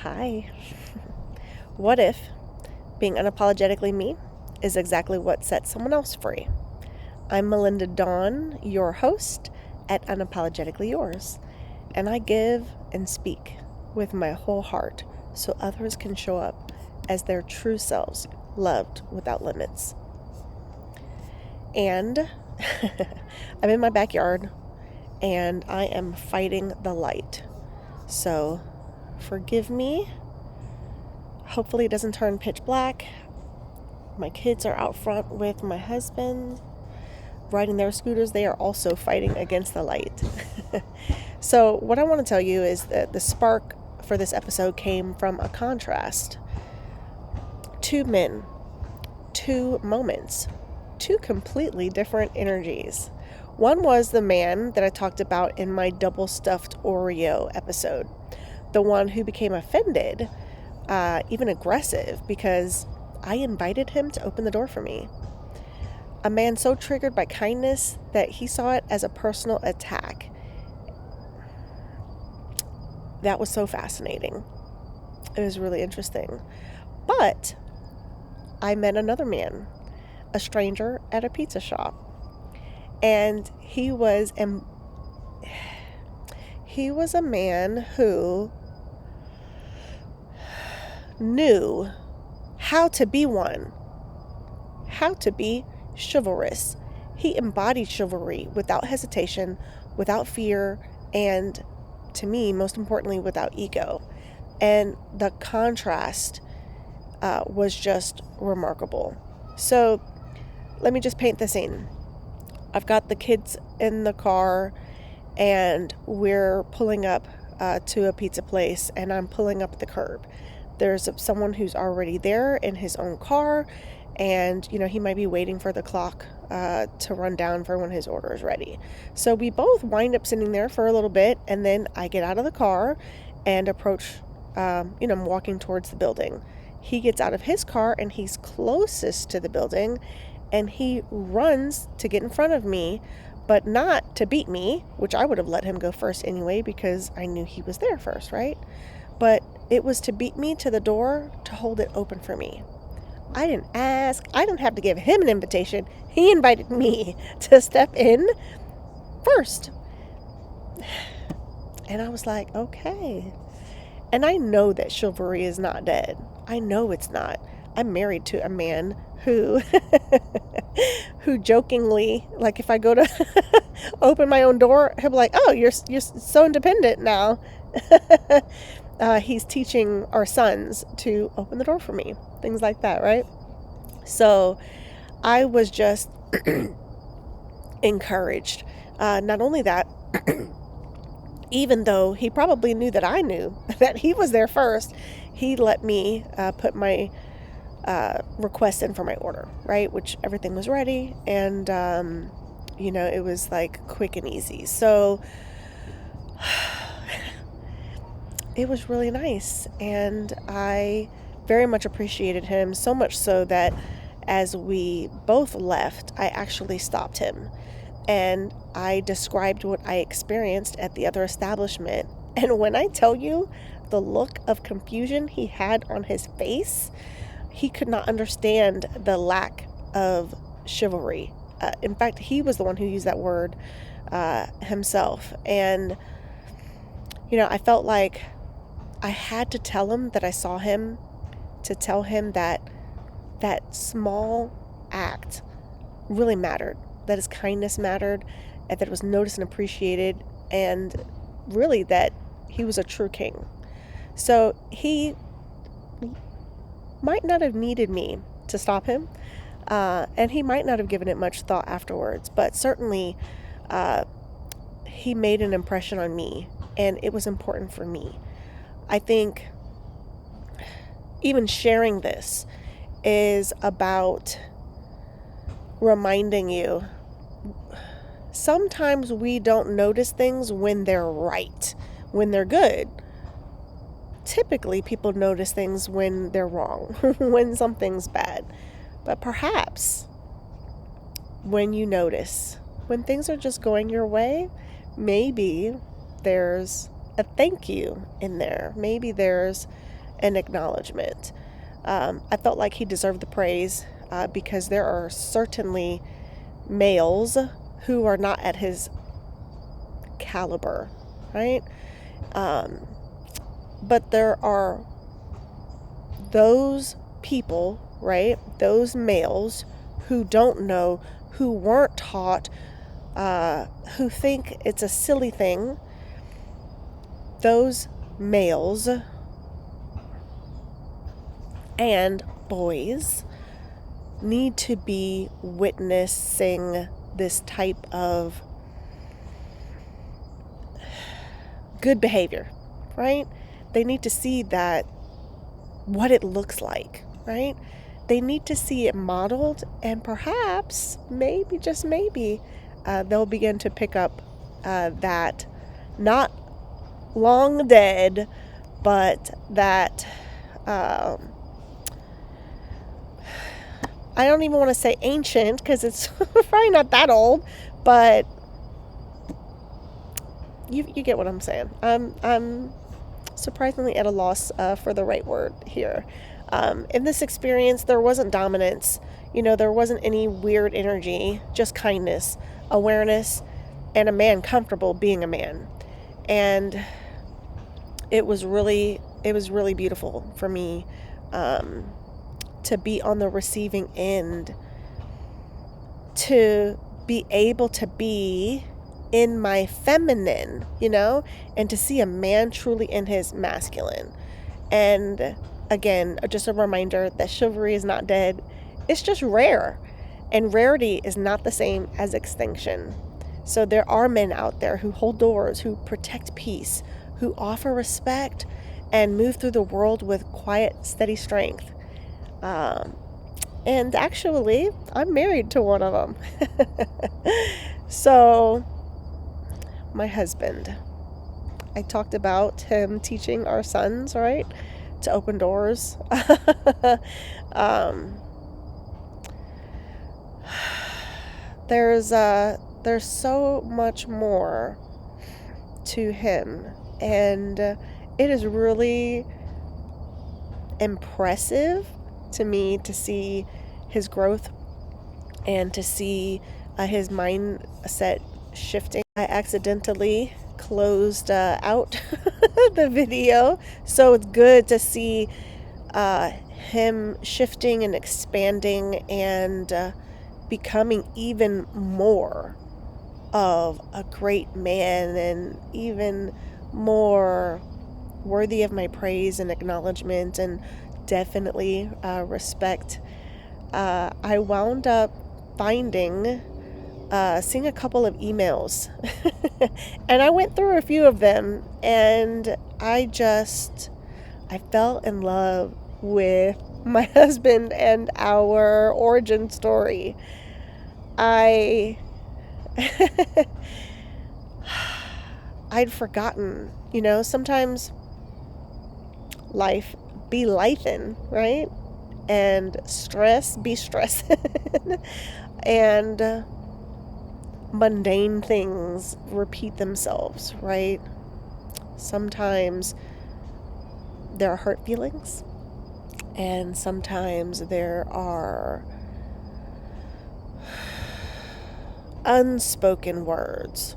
Hi. What if being unapologetically me is exactly what sets someone else free? I'm Melinda Dawn, your host at Unapologetically Yours, and I give and speak with my whole heart so others can show up as their true selves, loved without limits. And I'm in my backyard and I am fighting the light. So forgive me. Hopefully it doesn't turn pitch black. My kids are out front with my husband riding their scooters. They are also fighting against the light. So what I want to tell you is that the spark for this episode came from a contrast. Two men, two moments, two completely different energies. One was the man that I talked about in my double stuffed Oreo episode. The one who became offended, even aggressive, because I invited him to open the door for me. A man so triggered by kindness that he saw it as a personal attack. That was so fascinating. It was really interesting. But I met another man, a stranger at a pizza shop. And he was a man who knew how to be one, how to be chivalrous. He embodied chivalry without hesitation, without fear, and to me, most importantly, without ego. And the contrast was just remarkable. So let me just paint the scene. I've got the kids in the car and we're pulling up to a pizza place, and I'm pulling up the curb. There's someone who's already there in his own car, and he might be waiting for the clock to run down for when his order is ready. So we both wind up sitting there for a little bit, and then I get out of the car and approach, I'm walking towards the building. He gets out of his car and he's closest to the building, and he runs to get in front of me, but not to beat me, which I would have let him go first anyway because I knew he was there first, right? But it was to beat me to the door, to hold it open for me. I didn't ask. I didn't have to give him an invitation. He invited me to step in first. And I was like, okay. And I know that chivalry is not dead. I know it's not. I'm married to a man who jokingly, like if I go to open my own door, he'll be like, oh, you're so independent now. He's teaching our sons to open the door for me. Things like that, right? So I was just encouraged. Not only that, even though he probably knew that I knew that he was there first, he let me put my request in for my order, right? Which everything was ready, and it was like quick and easy. So it was really nice, and I very much appreciated him, so much so that as we both left, I actually stopped him and I described what I experienced at the other establishment. And when I tell you the look of confusion he had on his face, he could not understand the lack of chivalry. In fact, he was the one who used that word himself. And, I felt like I had to tell him that I saw him, to tell him that that small act really mattered, that his kindness mattered, and that it was noticed and appreciated, and really that he was a true king. So he might not have needed me to stop him, and he might not have given it much thought afterwards, but certainly he made an impression on me, and it was important for me. I think even sharing this is about reminding you, sometimes we don't notice things when they're right, when they're good. Typically, people notice things when they're wrong, when something's bad. But perhaps when you notice, when things are just going your way, maybe there's a thank you in there. Maybe there's and acknowledgement. I felt like he deserved the praise because there are certainly males who are not at his caliber, right? But there are those people, right? Those males who don't know, who weren't taught, who think it's a silly thing. Those males and boys need to be witnessing this type of good behavior, right? They need to see that what it looks like, right? They need to see it modeled, and perhaps, maybe, just maybe, they'll begin to pick up that not long dead, but that I don't even want to say ancient because it's probably not that old, but you get what I'm saying. I'm surprisingly at a loss for the right word here. In this experience, there wasn't dominance. There wasn't any weird energy, just kindness, awareness, and a man comfortable being a man. And it was really beautiful for me to be on the receiving end, to be able to be in my feminine, and to see a man truly in his masculine. And again, just a reminder that chivalry is not dead. It's just rare. And rarity is not the same as extinction. So there are men out there who hold doors, who protect peace, who offer respect, and move through the world with quiet, steady strength. And actually, I'm married to one of them. So, my husband, I talked about him teaching our sons, right, to open doors. There's so much more to him, and it is really impressive to me to see his growth and to see his mindset shifting. I accidentally closed out the video, so it's good to see him shifting and expanding and becoming even more of a great man and even more worthy of my praise and acknowledgement and definitely respect. I wound up seeing a couple of emails and I went through a few of them, and I fell in love with my husband and our origin story. I'd forgotten, sometimes life be lifing, right? And stress be stressing. And mundane things repeat themselves, right? Sometimes there are hurt feelings, and sometimes there are unspoken words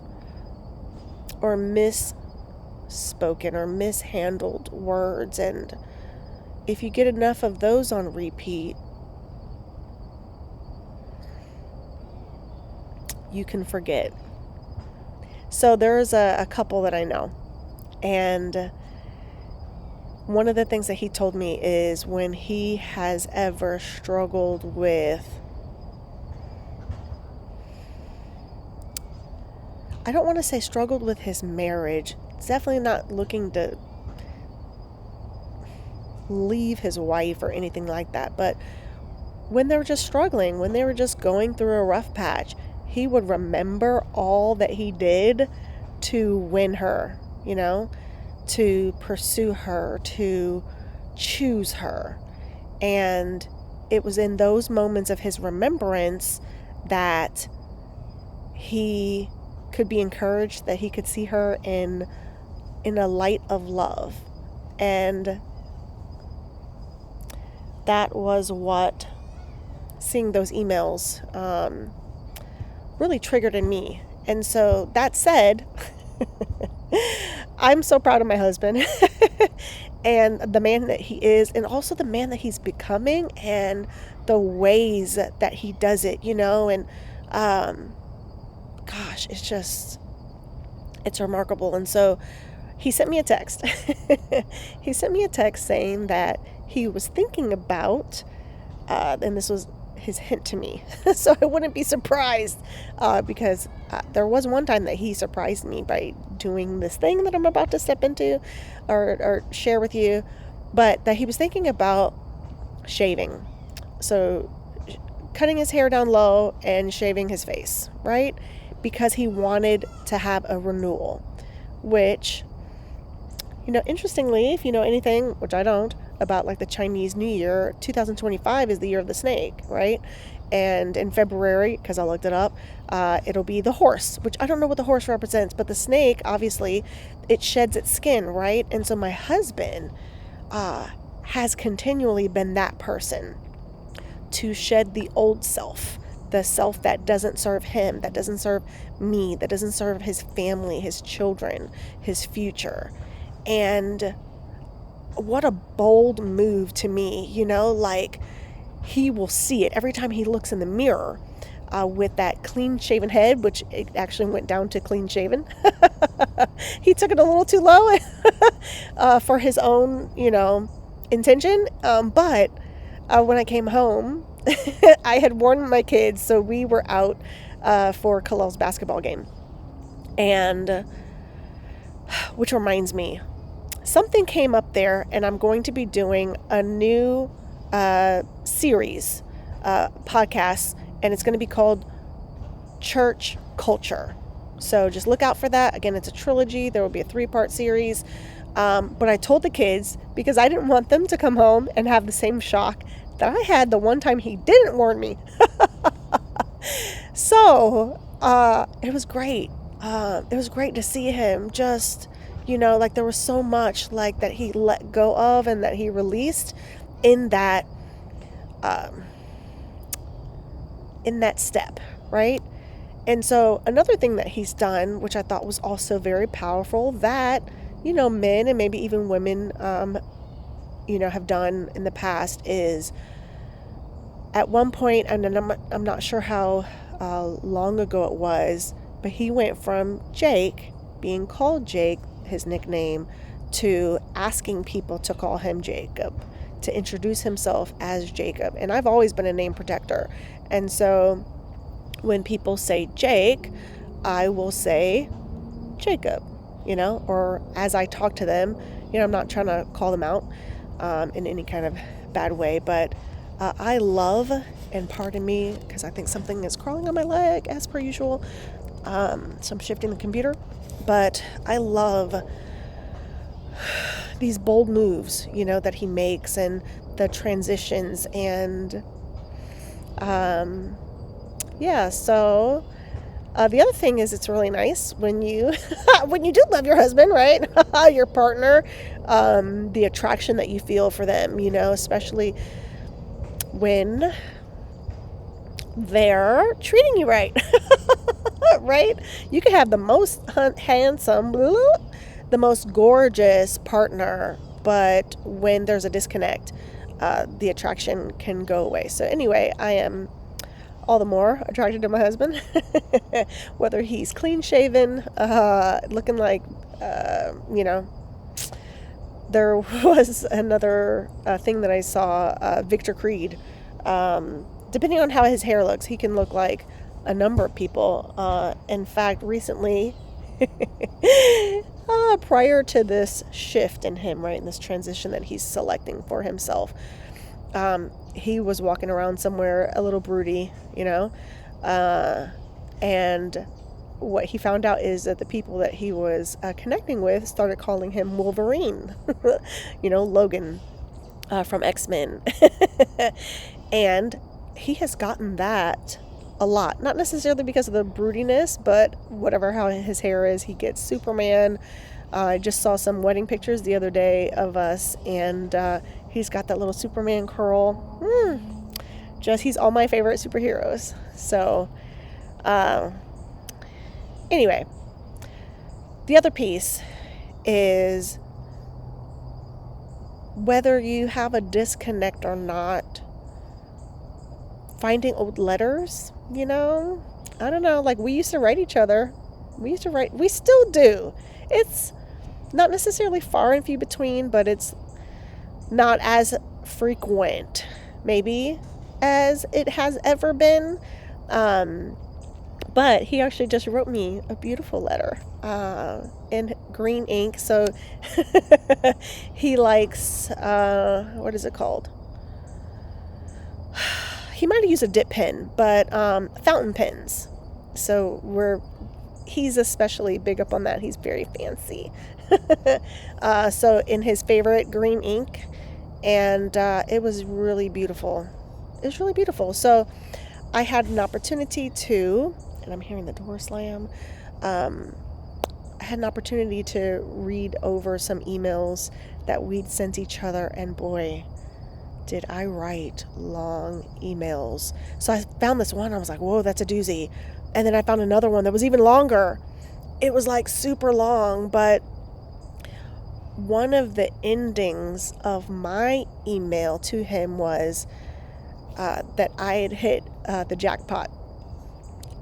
or misspoken or mishandled words, and if you get enough of those on repeat, you can forget. So there's a couple that I know, and one of the things that he told me is when he has ever struggled with, I don't want to say struggled with his marriage. It's definitely not looking to leave his wife or anything like that. But when they were just struggling, when they were just going through a rough patch, he would remember all that he did to win her, to pursue her, to choose her. And it was in those moments of his remembrance that he could be encouraged, that he could see her in a light of love. And that was what seeing those emails really triggered in me. And so that said, I'm so proud of my husband and the man that he is, and also the man that he's becoming, and the ways that he does it, and gosh, it's remarkable. And so he sent me a text. He sent me a text saying that he was thinking about, and this was his hint to me, so I wouldn't be surprised, because there was one time that he surprised me by doing this thing that I'm about to step into or share with you, but that he was thinking about shaving. So cutting his hair down low and shaving his face, right? Because he wanted to have a renewal, which, interestingly, if you know anything, which I don't, about like the Chinese New Year, 2025 is the year of the snake, right? And in February, because I looked it up, it'll be the horse, which I don't know what the horse represents, but the snake, obviously, it sheds its skin, right? And so my husband has continually been that person to shed the old self, the self that doesn't serve him, that doesn't serve me, that doesn't serve his family, his children, his future. And what a bold move to me, like he will see it every time he looks in the mirror with that clean shaven head, which it actually went down to clean shaven. He took it a little too low for his own, intention. But when I came home, I had warned my kids, so we were out for Kalal's basketball game. And which reminds me, something came up there, and I'm going to be doing a new series, podcast, and it's going to be called Church Culture. So just look out for that. Again, it's a trilogy. There will be a 3-part series. But I told the kids, because I didn't want them to come home and have the same shock that I had the one time he didn't warn me. So it was great. It was great to see him just, like there was so much like that he let go of and that he released in that step, right? And so another thing that he's done, which I thought was also very powerful, that, men and maybe even women, have done in the past, is at one point, and I'm not sure how long ago it was, but he went from Jake, being called Jake, his nickname, to asking people to call him Jacob, to introduce himself as Jacob. And I've always been a name protector. And so when people say Jake, I will say Jacob, or as I talk to them, I'm not trying to call them out in any kind of bad way, but I love, and pardon me, because I think something is crawling on my leg as per usual. So I'm shifting the computer, but I love these bold moves, that he makes, and the transitions, and so the other thing is, it's really nice when you when you do love your husband, right? Your partner, the attraction that you feel for them, especially when they're treating you right. Right? You can have the most handsome, the most gorgeous partner, but when there's a disconnect, the attraction can go away. So anyway, I am all the more attracted to my husband, whether he's clean shaven, looking like, there was another thing that I saw, Victor Creed. Depending on how his hair looks, he can look like a number of people. In fact, recently, prior to this shift in him, right, in this transition that he's selecting for himself, he was walking around somewhere a little broody, and what he found out is that the people that he was connecting with started calling him Wolverine, Logan from X-Men. And he has gotten that a lot, not necessarily because of the broodiness, but whatever, how his hair is, he gets Superman. I just saw some wedding pictures the other day of us, and He's got that little Superman curl. He's all my favorite superheroes. So, anyway, the other piece is whether you have a disconnect or not, finding old letters, I don't know, like we used to write each other. We still do. It's not necessarily far and few between, but it's not as frequent, maybe, as it has ever been. But he actually just wrote me a beautiful letter in green ink. So he likes, what is it called? He might have used a dip pen, but fountain pens. So he's especially big up on that. He's very fancy. So in his favorite green ink, and it was really beautiful. It was really beautiful. So I had an opportunity to, and I'm hearing the door slam. I had an opportunity to read over some emails that we'd sent each other, and boy, did I write long emails. So I found this one, I was like, whoa, that's a doozy. And then I found another one that was even longer. It was like super long, but one of the endings of my email to him was that I had hit the jackpot,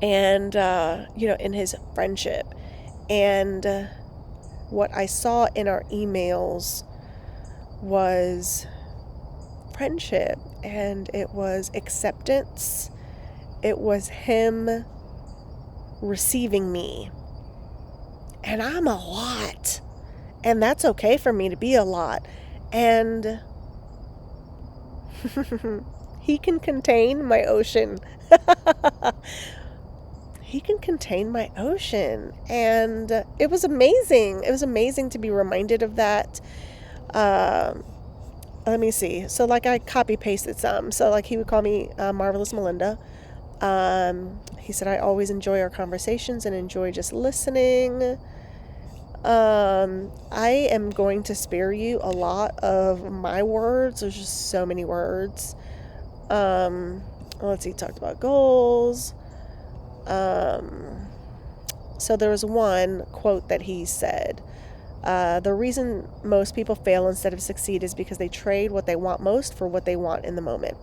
and in his friendship. And what I saw in our emails was friendship, and it was acceptance. It was him receiving me, and I'm a lot, and that's okay for me to be a lot. And he can contain my ocean. He can contain my ocean. And it was amazing. It was amazing to be reminded of that. Let me see. So like I copy pasted some. So like he would call me Marvelous Melinda. He said, I always enjoy our conversations and enjoy just listening. I am going to spare you a lot of my words. There's just so many words. Let's see, talked about goals. So there was one quote that he said, the reason most people fail instead of succeed is because they trade what they want most for what they want in the moment.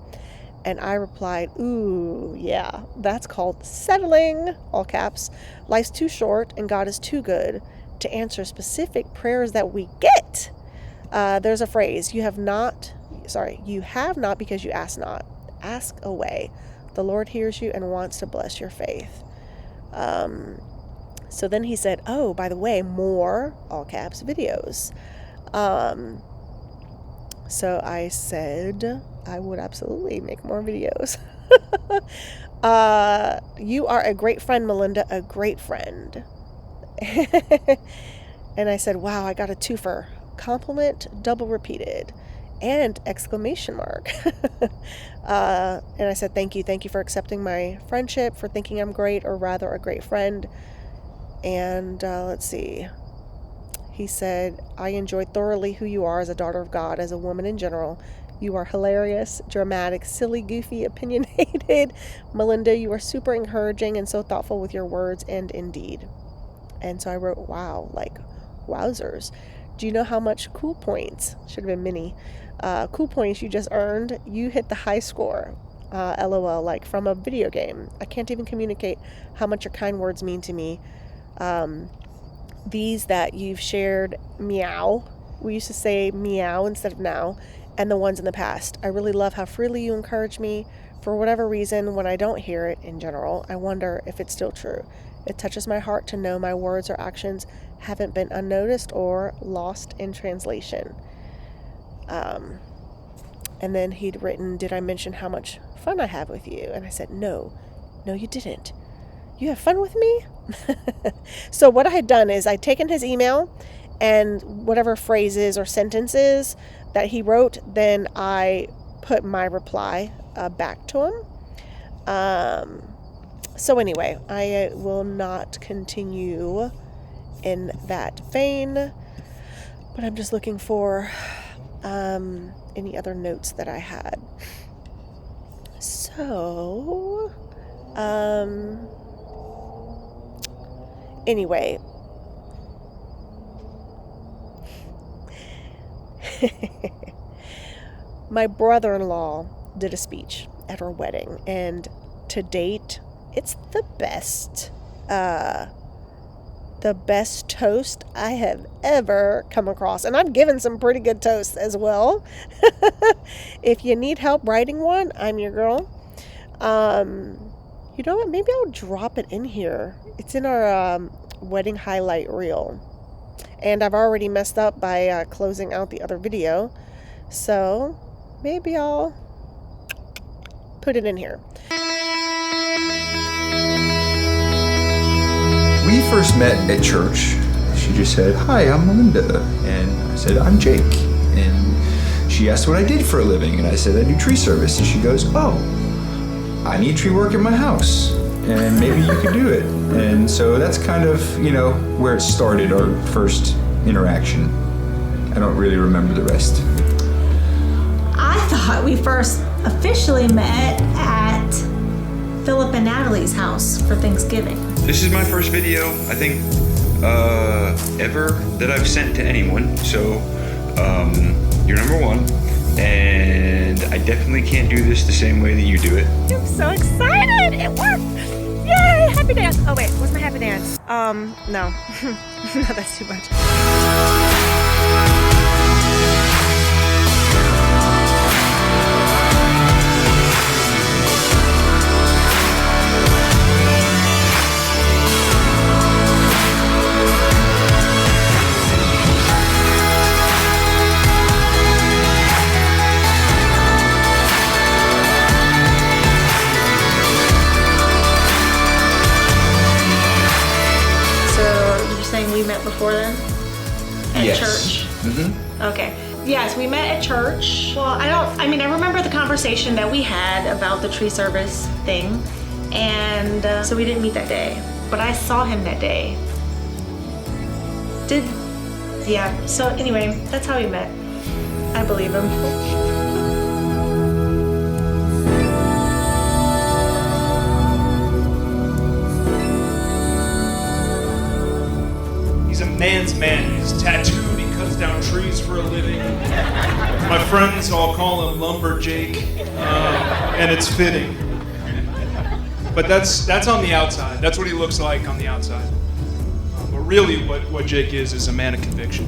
And I replied, ooh, yeah, that's called settling, all caps. Life's too short and God is too good to answer specific prayers that we get. There's a phrase, you have not because you ask not. Ask away. The Lord hears you and wants to bless your faith. So then he said, oh, by the way, more, all caps, videos. So I said I would absolutely make more videos. You are a great friend, Melinda, a great friend. And I said, wow, I got a twofer. Compliment, double repeated, and exclamation mark. And I said, thank you for accepting my friendship, for thinking I'm great, or rather a great friend. And let's see. He said, I enjoyed thoroughly who you are as a daughter of God, as a woman in general. You are hilarious, dramatic, silly, goofy, opinionated. Melinda, you are super encouraging and so thoughtful with your words and indeed. And so I wrote, wow, like, wowzers. Do you know how much cool points, should have been many, cool points you just earned? You hit the high score, LOL, like from a video game. I can't even communicate how much your kind words mean to me. These that you've shared, meow. We used to say meow instead of now, and the ones in the past. I really love how freely you encourage me. For whatever reason, when I don't hear it in general, I wonder if it's still true. It touches my heart to know my words or actions haven't been unnoticed or lost in translation. And then he'd written, did I mention how much fun I have with you? And I said, no, you didn't. You have fun with me? So what I had done is I'd taken his email and whatever phrases or sentences that he wrote, then I put my reply back to him. So anyway, I will not continue in that vein, but I'm just looking for any other notes that I had. So, anyway, my brother-in-law did a speech at our wedding, and to date, it's the best toast I have ever come across. And I've given some pretty good toasts as well. If you need help writing one, I'm your girl. You know what? Maybe I'll drop it in here. It's in our wedding highlight reel. And I've already messed up by closing out the other video. So maybe I'll put it in here. We first met at church. She just said, "Hi, I'm Melinda." And I said, "I'm Jake." And she asked what I did for a living. And I said, "I do tree service." And she goes, "Oh, I need tree work in my house. And maybe you could do it." And so that's kind of, where it started, our first interaction. I don't really remember the rest. I thought we first officially met at Philip and Natalie's house for Thanksgiving. This is my first video, I think, ever that I've sent to anyone. So, you're number one, and I definitely can't do this the same way that you do it. I'm so excited! It worked! Yay! Happy dance! Oh wait, what's my happy dance? No. No, that's too much. We met before then? At Yes. church? Mm-hmm. Okay. Yes, we met at church. Well, I remember the conversation that we had about the tree service thing. And so we didn't meet that day. But I saw him that day. So anyway, that's how we met. I believe him. Man's man. He's tattooed, he cuts down trees for a living. My friends all call him Lumberjake, and it's fitting. But that's on the outside. That's what he looks like on the outside. But really what Jake is a man of conviction.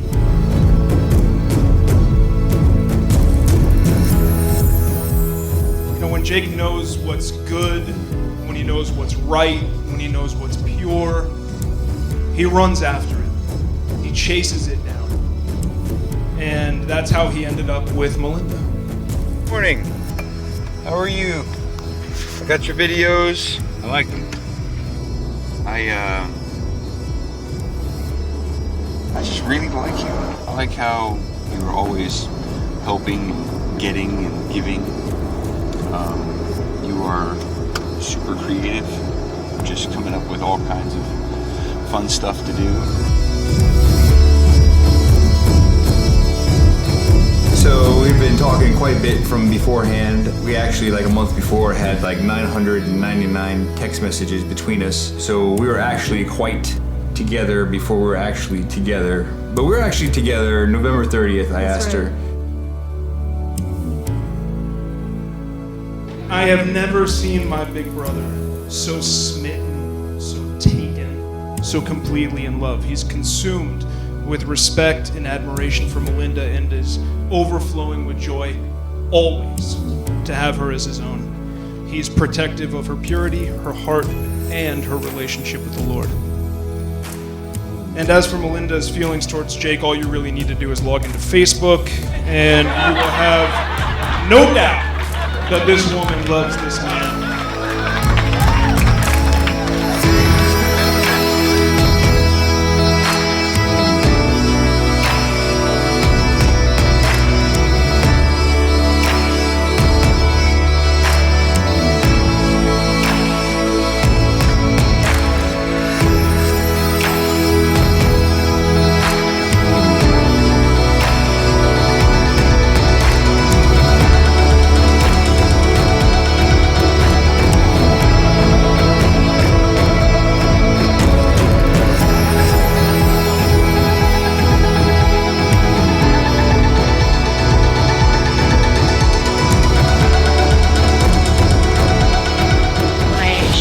When Jake knows what's good, when he knows what's right, when he knows what's pure, he runs after it. He chases it down. And that's how he ended up with Melinda. Morning. How are you? I got your videos. I like them. I just really like you. I like how you were always helping, getting, and giving. You are super creative, just coming up with all kinds of fun stuff to do. So we've been talking quite a bit from beforehand. We actually, like a month before, had like 999 text messages between us. So we were actually quite together before we were actually together. But we were actually together November 30th, I asked her. I have never seen my big brother so smitten, so taken, so completely in love. He's consumed with respect and admiration for Melinda and is overflowing with joy always to have her as his own. He's protective of her purity, her heart, and her relationship with the Lord. And as for Melinda's feelings towards Jake, all you really need to do is log into Facebook and you will have no doubt that this woman loves this man.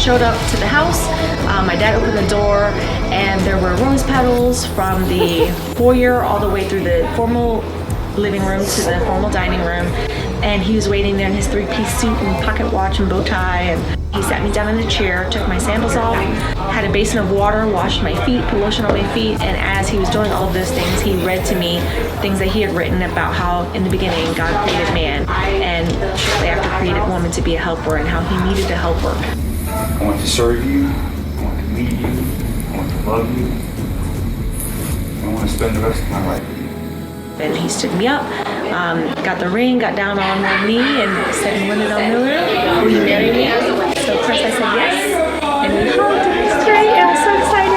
showed up to the house. My dad opened the door, and there were rose petals from the foyer all the way through the formal living room to the formal dining room. And he was waiting there in his 3-piece suit and pocket watch and bow tie. And he sat me down in a chair, took my sandals off, had a basin of water, washed my feet, put lotion on my feet. And as he was doing all of those things, he read to me things that he had written about how in the beginning God created man, and shortly after created woman to be a helper, and how he needed a helper. I want to serve you. I want to lead you. I want to love you. I want to spend the rest of my life with you. And he stood me up, got the ring, got down on one knee, and said, "Melinda Miller, will you marry me?" So of course I said yes, and we hugged, and it was great, and I was so excited.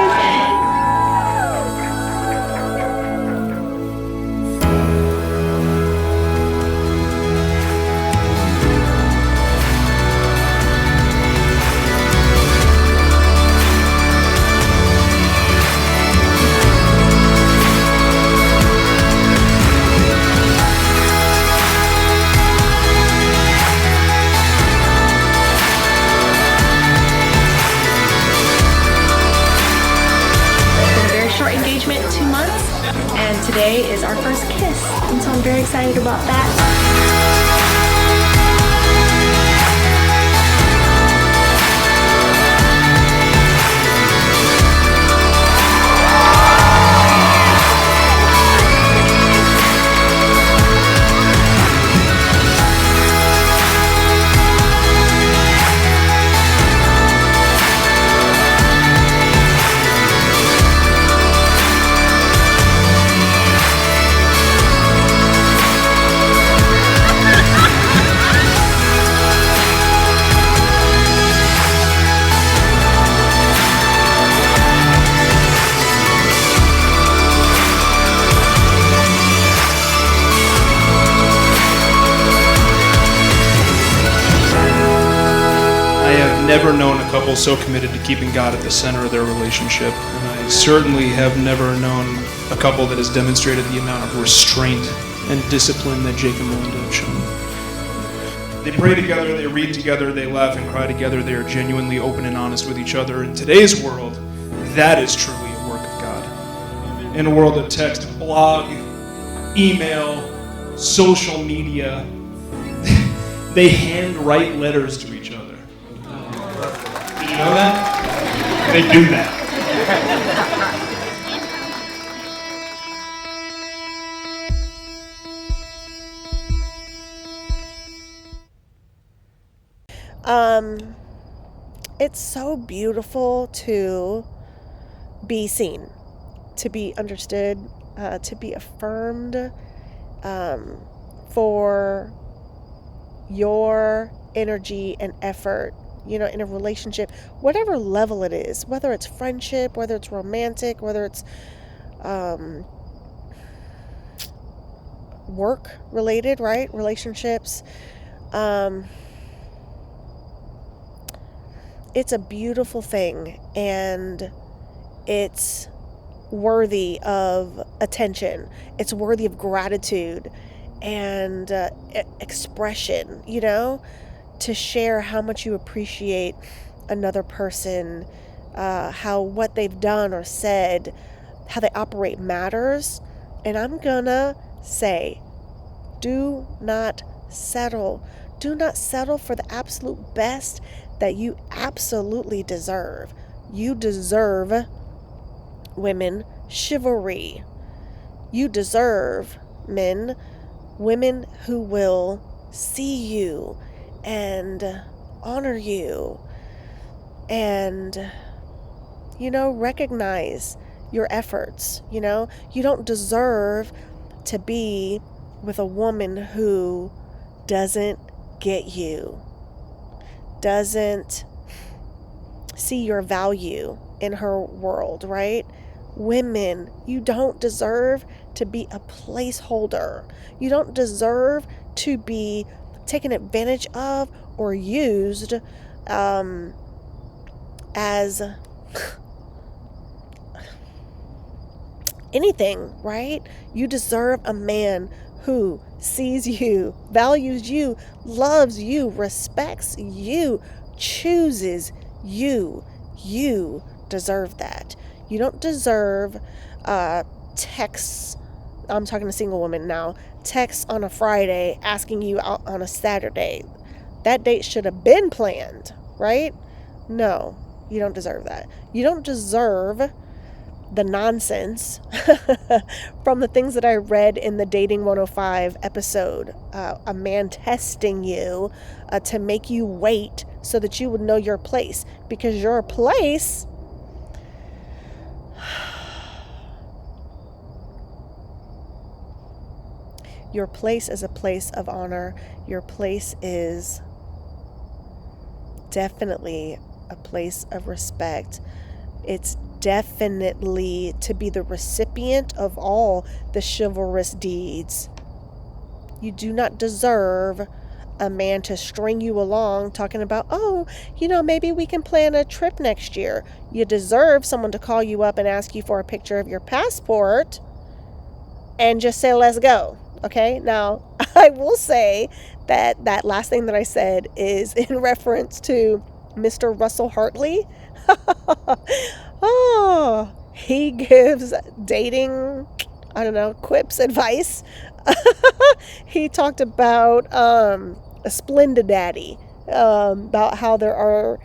Engagement, 2 months, and today is our first kiss, and so I'm very excited about that. Never known a couple so committed to keeping God at the center of their relationship, and I certainly have never known a couple that has demonstrated the amount of restraint and discipline that Jake and Melinda have shown. They pray together, they read together, they laugh and cry together, they are genuinely open and honest with each other. In today's world, that is truly a work of God. In a world of text, blog, email, social media, they handwrite letters to each other. You know that? They do that. It's so beautiful to be seen, to be understood, to be affirmed, for your energy and effort, you know, in a relationship, whatever level it is, whether it's friendship, whether it's romantic, whether it's work related, right? Relationships. It's a beautiful thing, and it's worthy of attention. It's worthy of gratitude and expression, you know, to share how much you appreciate another person, how what they've done or said, how they operate matters. And I'm gonna say, do not settle. Do not settle for the absolute best that you absolutely deserve. You deserve, women, chivalry. You deserve, men, women who will see you and honor you and, you know, recognize your efforts. You know, you don't deserve to be with a woman who doesn't get you, doesn't see your value in her world, right? Women, you don't deserve to be a placeholder. You don't deserve to be taken advantage of or used as anything, right? You deserve a man who sees you, values you, loves you, respects you, chooses You deserve that. You don't deserve texts. I'm talking to single women now. Texts on a Friday asking you out on a Saturday. That date should have been planned, right? No, you don't deserve that. You don't deserve the nonsense from the things that I read in the Dating 105 episode. A man testing you to make you wait so that you would know your place. Because your place... Your place is a place of honor. Your place is definitely a place of respect. It's definitely to be the recipient of all the chivalrous deeds. You do not deserve a man to string you along talking about, oh, maybe we can plan a trip next year. You deserve someone to call you up and ask you for a picture of your passport and just say, let's go. Okay, now I will say that last thing that I said is in reference to Mr. Russell Hartley. Oh, he gives dating, I don't know, quips, advice. He talked about a splendid daddy, about how there are,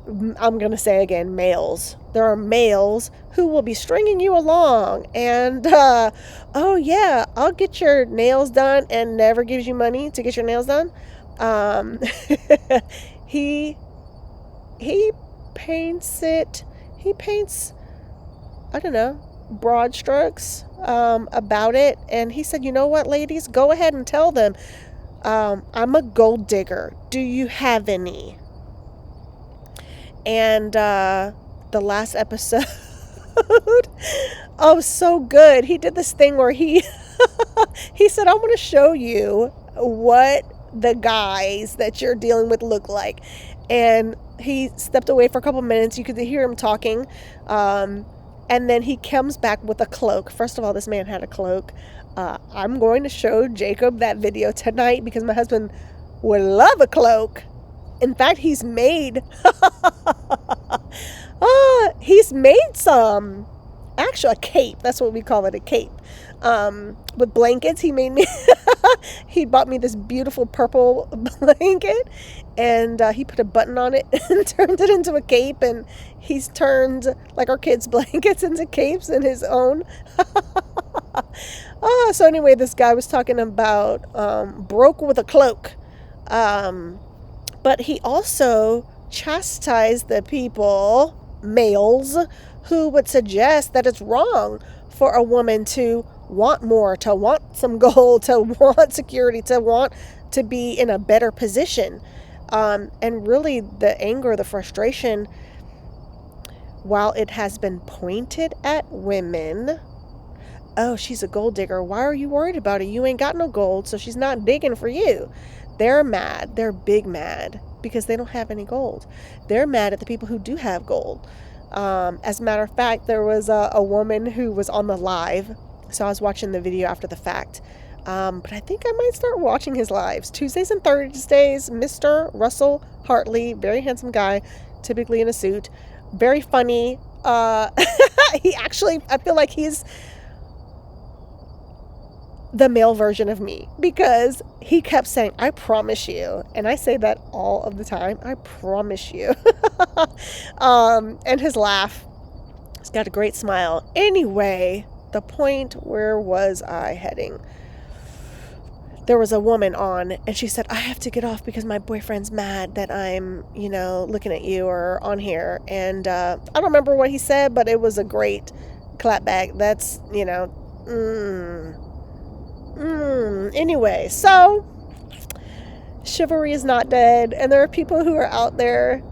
I'm going to say again, males. There are males who will be stringing you along and, oh yeah, I'll get your nails done, and never gives you money to get your nails done. He paints, I don't know, broad strokes about it. And he said, you know what, ladies, go ahead and tell them, I'm a gold digger. Do you have any? And the last episode, oh, so good. He did this thing where he said, I want to show you what the guys that you're dealing with look like. And he stepped away for a couple minutes. You could hear him talking. And then he comes back with a cloak. First of all, this man had a cloak. I'm going to show Jacob that video tonight because my husband would love a cloak. In fact, he's made some, actually a cape. That's what we call it, a cape. With blankets. He made me, he bought me this beautiful purple blanket, and he put a button on it and turned it into a cape, and he's turned like our kids' blankets into capes in his own. So anyway, this guy was talking about broke with a cloak. But he also chastised the people, males, who would suggest that it's wrong for a woman to want more, to want some gold, to want security, to want to be in a better position. And really the anger, the frustration, while it has been pointed at women, oh, she's a gold digger. Why are you worried about it? You ain't got no gold, so she's not digging for you. They're mad. They're big mad because they don't have any gold. They're mad at the people who do have gold. As a matter of fact, there was a woman who was on the live. So I was watching the video after the fact. But I think I might start watching his lives. Tuesdays and Thursdays, Mr. Russell Hartley, very handsome guy, typically in a suit. Very funny. He actually, I feel like he's the male version of me, because he kept saying, I promise you. And I say that all of the time. I promise you. And his laugh. He's got a great smile. Anyway, the point, where was I heading? There was a woman on, and she said, I have to get off because my boyfriend's mad that I'm, looking at you or on here. And I don't remember what he said, but it was a great clapback. That's, Anyway, so chivalry is not dead, and there are people who are out there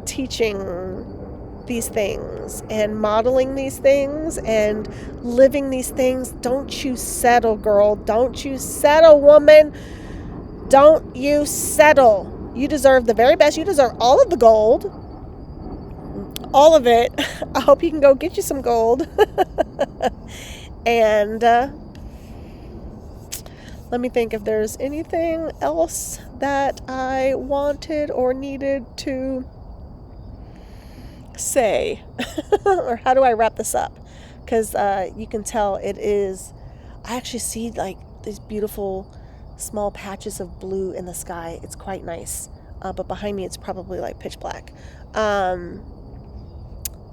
teaching these things and modeling these things and living these things. Don't you settle, girl. Don't you settle, woman. Don't you settle. You deserve the very best. You deserve all of the gold. All of it. I hope you can go get you some gold. And Let me think if there's anything else that I wanted or needed to say. Or how do I wrap this up? Because you can tell it is, I actually see like these beautiful small patches of blue in the sky. It's quite nice. But behind me, it's probably like pitch black.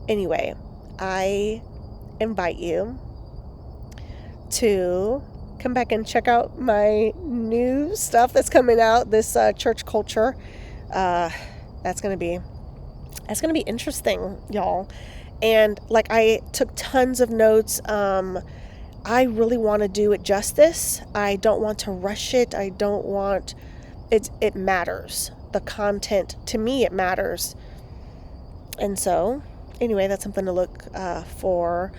Anyway, I invite you to come back and check out my new stuff that's coming out, this church culture. That's gonna be interesting, y'all. And like, I took tons of notes. I really want to do it justice. I don't want to rush it. I don't want it matters. The content, to me, it matters. And so anyway, that's something to look for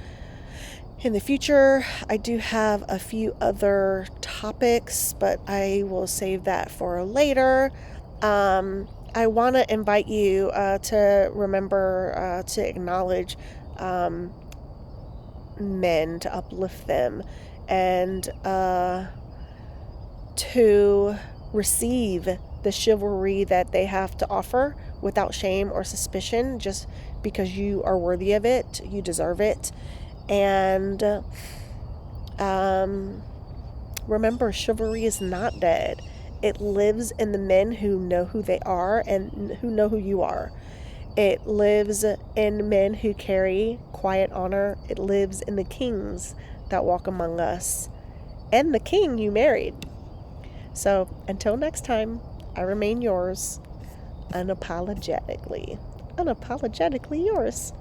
in the future. I do have a few other topics, but I will save that for later. I want to invite you to remember to acknowledge men, to uplift them, and to receive the chivalry that they have to offer without shame or suspicion, just because you are worthy of it, you deserve it. And remember, chivalry is not dead. It lives in the men who know who they are and who know who you are. It lives in men who carry quiet honor. It lives in the kings that walk among us and the king you married. So until next time, I remain yours, unapologetically yours.